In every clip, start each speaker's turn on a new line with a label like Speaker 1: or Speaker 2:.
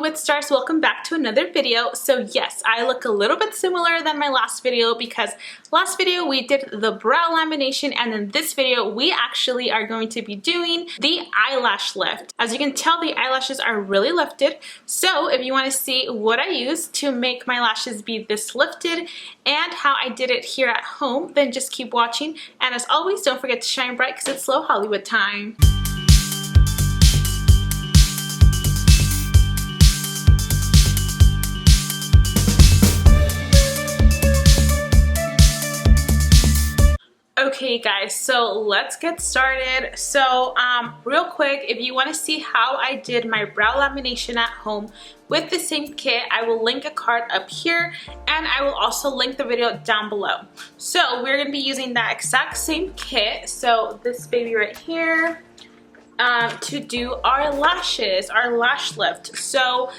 Speaker 1: Hollywood stars, welcome back to another video. So yes, I look a little bit similar than my last video because last video we did the brow lamination, and in this video we actually are going to be doing the eyelash lift. As you can tell, the eyelashes are really lifted. So if you want to see what I used to make my lashes be this lifted and how I did it here at home, then just keep watching. And as always, don't forget to shine bright because it's slow Hollywood time. Okay guys, so let's get started. So real quick, if you want to see how I did my brow lamination at home with the same kit, I will link a card up here and I will also link the video down below. So we're going to be using that exact same kit, so this baby right here, to do our lashes, our lash lift. So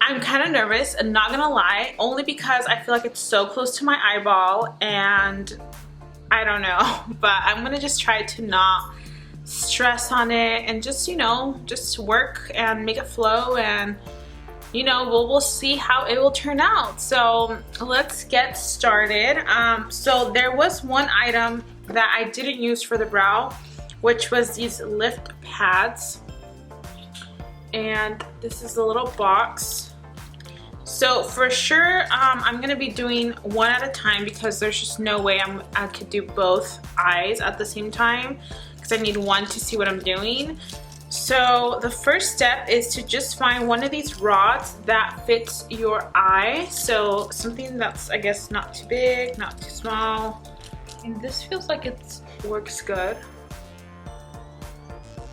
Speaker 1: I'm kind of nervous, I'm not gonna lie, only because I feel like it's so close to my eyeball and I don't know, but I'm gonna just try to not stress on it and just, you know, just work and make it flow, and you know, we'll see how it will turn out. So let's get started. So there was one item that I didn't use for the brow, which was these lift pads, and this is a little box. So for sure, I'm gonna be doing one at a time because there's just no way I could do both eyes at the same time because I need one to see what I'm doing. So the first step is to just find one of these rods that fits your eye. So something that's, I guess, not too big, not too small. And this feels like it works good.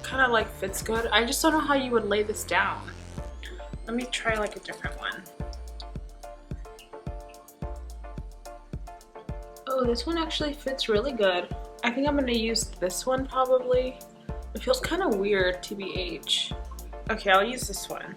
Speaker 1: Kind of like fits good. I just don't know how you would lay this down. Let me try like a different one. Oh, this one actually fits really good. I think I'm gonna use this one probably. It feels kind of weird, TBH. Okay, I'll use this one.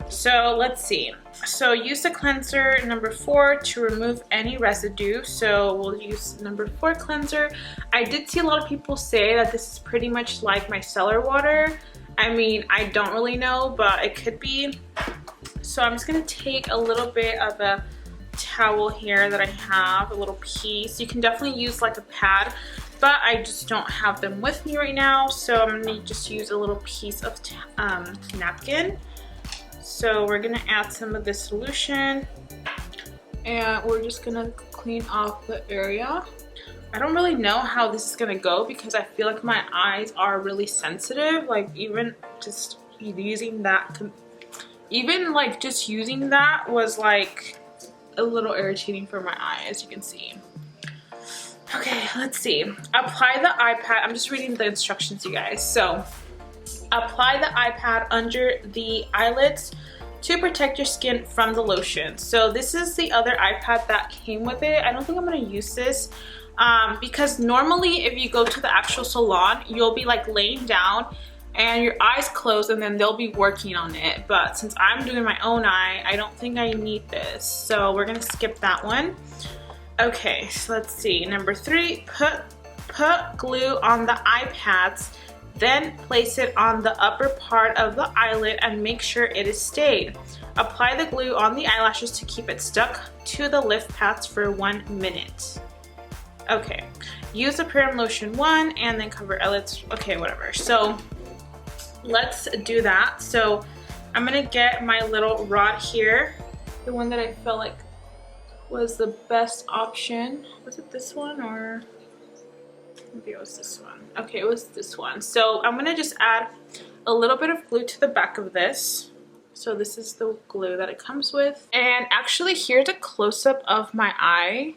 Speaker 1: So let's see. So use the cleanser number 4 to remove any residue. So we'll use number 4 cleanser. I did see a lot of people say that this is pretty much like micellar water. I mean, I don't really know, but it could be. So I'm just gonna take a little bit of a towel here that I have, a little piece. You can definitely use like a pad, but I just don't have them with me right now, so I'm gonna just use a little piece of napkin. So we're gonna add some of this solution and we're just gonna clean off the area. I don't really know how this is gonna go because I feel like my eyes are really sensitive. Like even just using that, just using that was like a little irritating for my eye, as you can see. Okay, let's see. Apply the iPad. I'm just reading the instructions, you guys. So apply the iPad under the eyelids to protect your skin from the lotion. So this is the other iPad that came with it. I don't think I'm gonna use this because normally if you go to the actual salon, you'll be like laying down and your eyes closed and then they'll be working on it. But since I'm doing my own eye, I don't think I need this. So we're gonna skip that one. Okay, so let's see. Number 3, put glue on the eye pads, then place it on the upper part of the eyelid and make sure it is stayed. Apply the glue on the eyelashes to keep it stuck to the lift pads for 1 minute. Okay, use the Pure Lotion 1 and then cover eyelids. Okay, whatever. So let's do that. So I'm gonna get my little rod here, the one that I felt like was the best option. Was it this one or maybe it was this one? Okay, it was this one. So I'm gonna just add a little bit of glue to the back of this. So this is the glue that it comes with. And actually here's a close-up of my eye,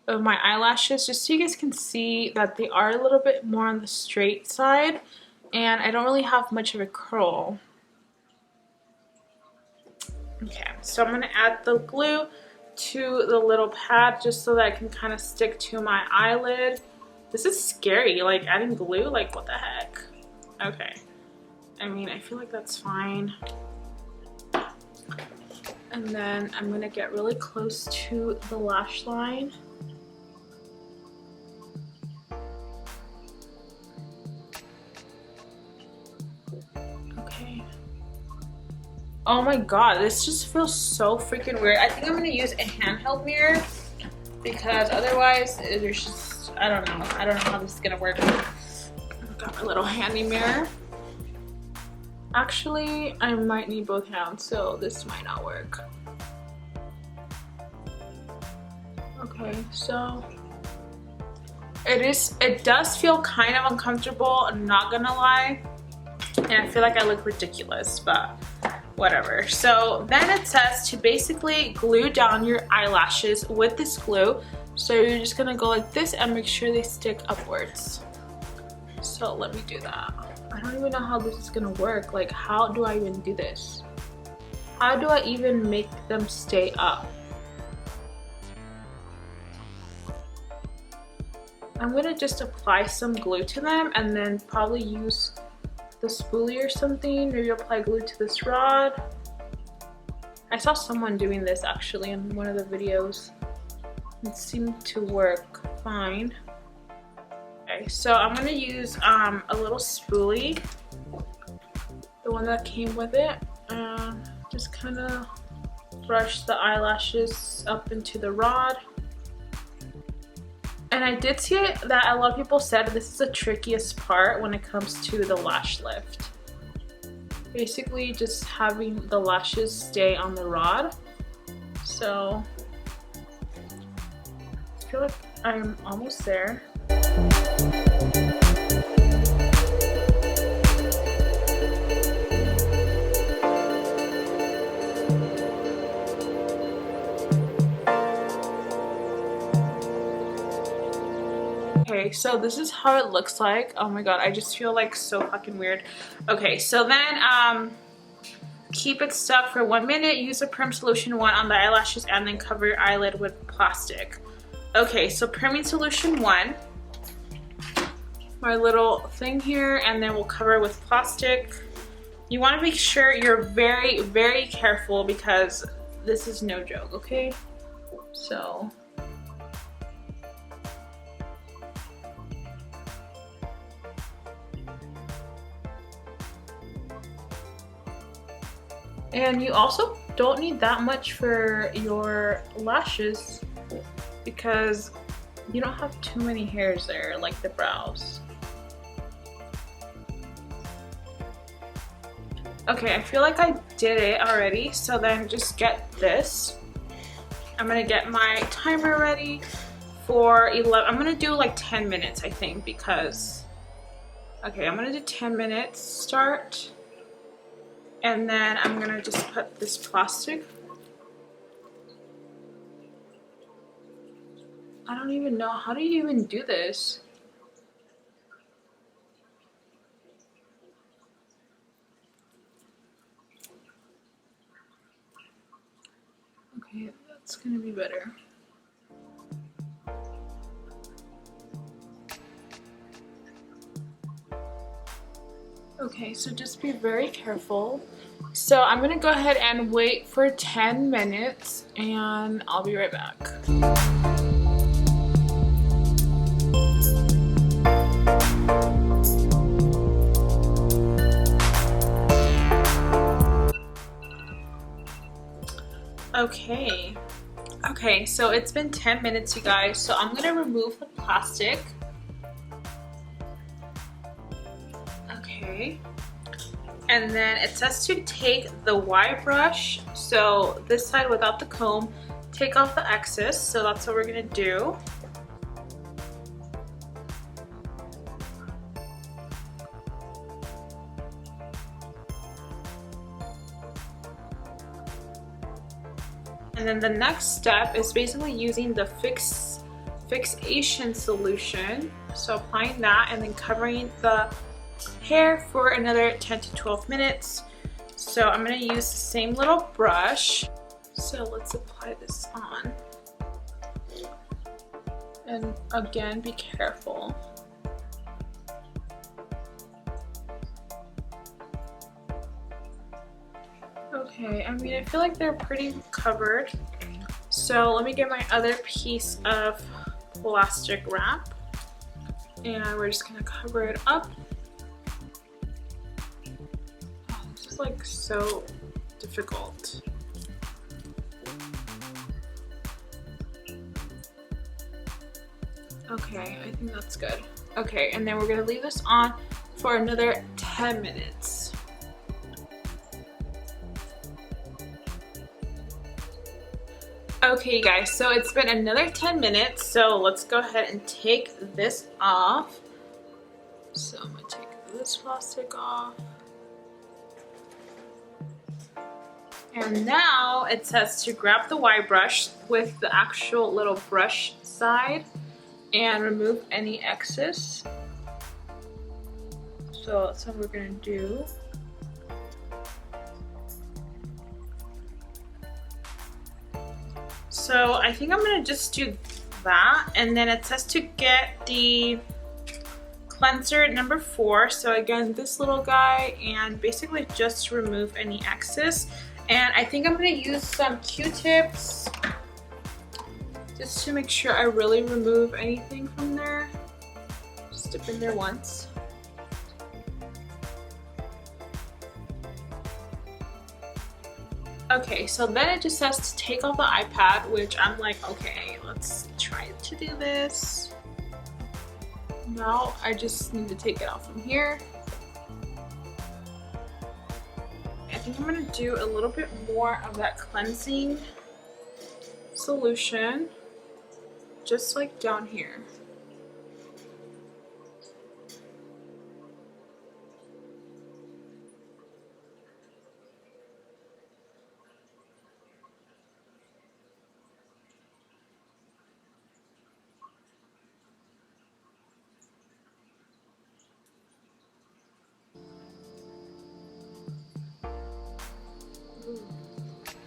Speaker 1: of my eyelashes, just so you guys can see that they are a little bit more on the straight side. And I don't really have much of a curl. Okay, so I'm gonna add the glue to the little pad just so that I can kind of stick to my eyelid. This is scary, like adding glue, like what the heck? Okay, I mean, I feel like that's fine. And then I'm gonna get really close to the lash line. Oh my god, this just feels so freaking weird. I think I'm gonna use a handheld mirror because otherwise there's just, I don't know how this is gonna work. I've got my little handy mirror. Actually, I might need both hands, so this might not work. Okay, so it does feel kind of uncomfortable, I'm not gonna lie. And I feel like I look ridiculous, but whatever. So then it says to basically glue down your eyelashes with this glue. So you're just gonna go like this and make sure they stick upwards. So let me do that. I don't even know how this is gonna work. Like, how do I even do this? How do I even make them stay up? I'm gonna just apply some glue to them and then probably use the spoolie or something. Maybe apply glue to this rod. I saw someone doing this actually in one of the videos. It seemed to work fine. Okay, so I'm gonna use a little spoolie, the one that came with it, and just kind of brush the eyelashes up into the rod. And I did see that a lot of people said this is the trickiest part when it comes to the lash lift. Basically just having the lashes stay on the rod. So I feel like I'm almost there. Okay, so this is how it looks like. Oh my god, I just feel like so fucking weird. Okay, so then keep it stuck for 1 minute. Use a perm solution 1 on the eyelashes and then cover your eyelid with plastic. Okay, so priming solution 1, my little thing here, and then we'll cover with plastic. You want to make sure you're very, very careful because this is no joke, okay? So and you also don't need that much for your lashes because you don't have too many hairs there like the brows. Okay, I feel like I did it already, so then just get this. I'm gonna get my timer ready for 11. I'm gonna do like 10 minutes, I think, because okay, I'm gonna do 10 minutes start. And then I'm gonna just put this plastic. I don't even know, how do you even do this? Okay, that's gonna be better. Okay, so just be very careful. So I'm gonna go ahead and wait for 10 minutes and I'll be right back. Okay, so it's been 10 minutes, you guys. So I'm gonna remove the plastic. Okay. And then it says to take the Y brush, so this side without the comb, take off the excess, so that's what we're gonna do. And then the next step is basically using the fixation solution, so applying that and then covering the hair for another 10 to 12 minutes. So I'm going to use the same little brush. So let's apply this on. And again, be careful. Okay, I mean, I feel like they're pretty covered. So let me get my other piece of plastic wrap. And we're just going to cover it up. Like so difficult. Okay, I think that's good. Okay, and then we're gonna leave this on for another 10 minutes. Okay guys, so it's been another 10 minutes, so let's go ahead and take this off. So I'm gonna take this plastic off. And now it says to grab the Y brush with the actual little brush side and remove any excess. So that's what we're gonna do. So I think I'm gonna just do that, and then it says to get the cleanser number 4. So again, this little guy, and basically just remove any excess. And I think I'm gonna use some Q-tips just to make sure I really remove anything from there. Just dip in there once. Okay, so then it just says to take off the iPad, which I'm like, okay, let's try to do this. Now I just need to take it off from here. I think I'm gonna do a little bit more of that cleansing solution, just like down here.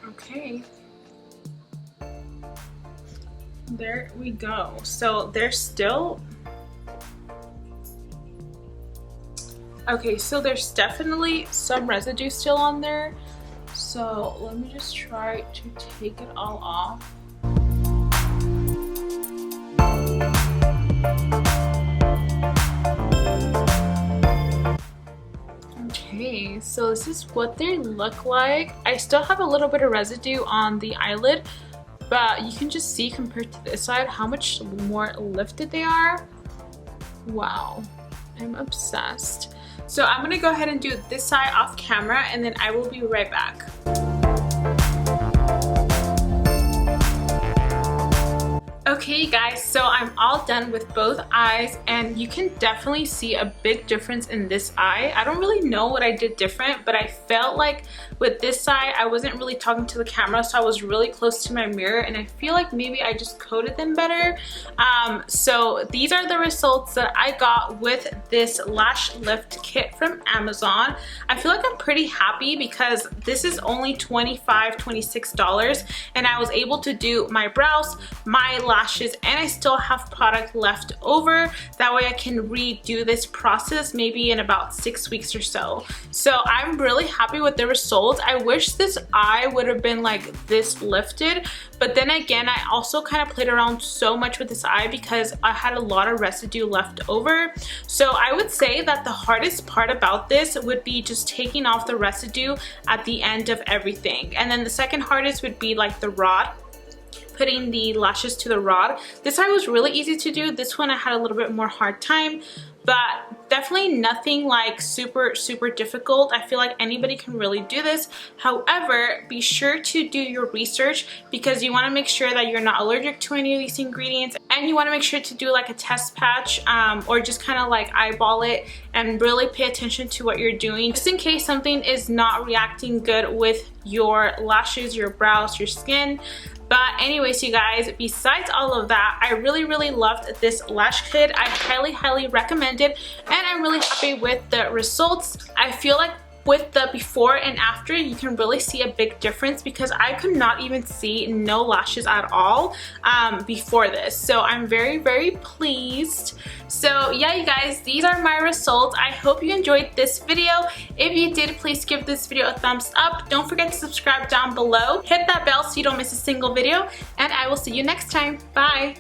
Speaker 1: Okay, there we go. So there's still, okay, so there's definitely some residue still on there. So let me just try to take it all off. Okay, so this is what they look like. I still have a little bit of residue on the eyelid, but you can just see compared to this side how much more lifted they are. Wow, I'm obsessed. So I'm gonna go ahead and do this side off camera, and then I will be right back. Okay guys, so I'm all done with both eyes, and you can definitely see a big difference in this eye. I don't really know what I did different, but I felt like with this side I wasn't really talking to the camera, so I was really close to my mirror, and I feel like maybe I just coated them better. So these are the results that I got with this Lash Lift kit from Amazon. I feel like I'm pretty happy because this is only $26, and I was able to do my brows, my lashes, and I still have product left over. That way I can redo this process maybe in about 6 weeks or so. So I'm really happy with the results. I wish this eye would have been like this lifted, but then again, I also kind of played around so much with this eye because I had a lot of residue left over. So I would say that the hardest part about this would be just taking off the residue at the end of everything. And then the second hardest would be like the rod, putting the lashes to the rod. This eye was really easy to do. This one I had a little bit more hard time, but definitely nothing like super difficult. I feel like anybody can really do this. However, be sure to do your research because you want to make sure that you're not allergic to any of these ingredients, and you want to make sure to do like a test patch or just kind of like eyeball it and really pay attention to what you're doing, just in case something is not reacting good with your lashes, your brows, your skin. But anyways, you guys, besides all of that, I really loved this lash kit. I highly recommend it, and I'm really happy with the results. I feel like with the before and after, you can really see a big difference because I could not even see no lashes at all before this. So I'm very pleased. So yeah, you guys, these are my results. I hope you enjoyed this video. If you did, please give this video a thumbs up. Don't forget to subscribe down below. Hit that bell so you don't miss a single video, and I will see you next time. Bye.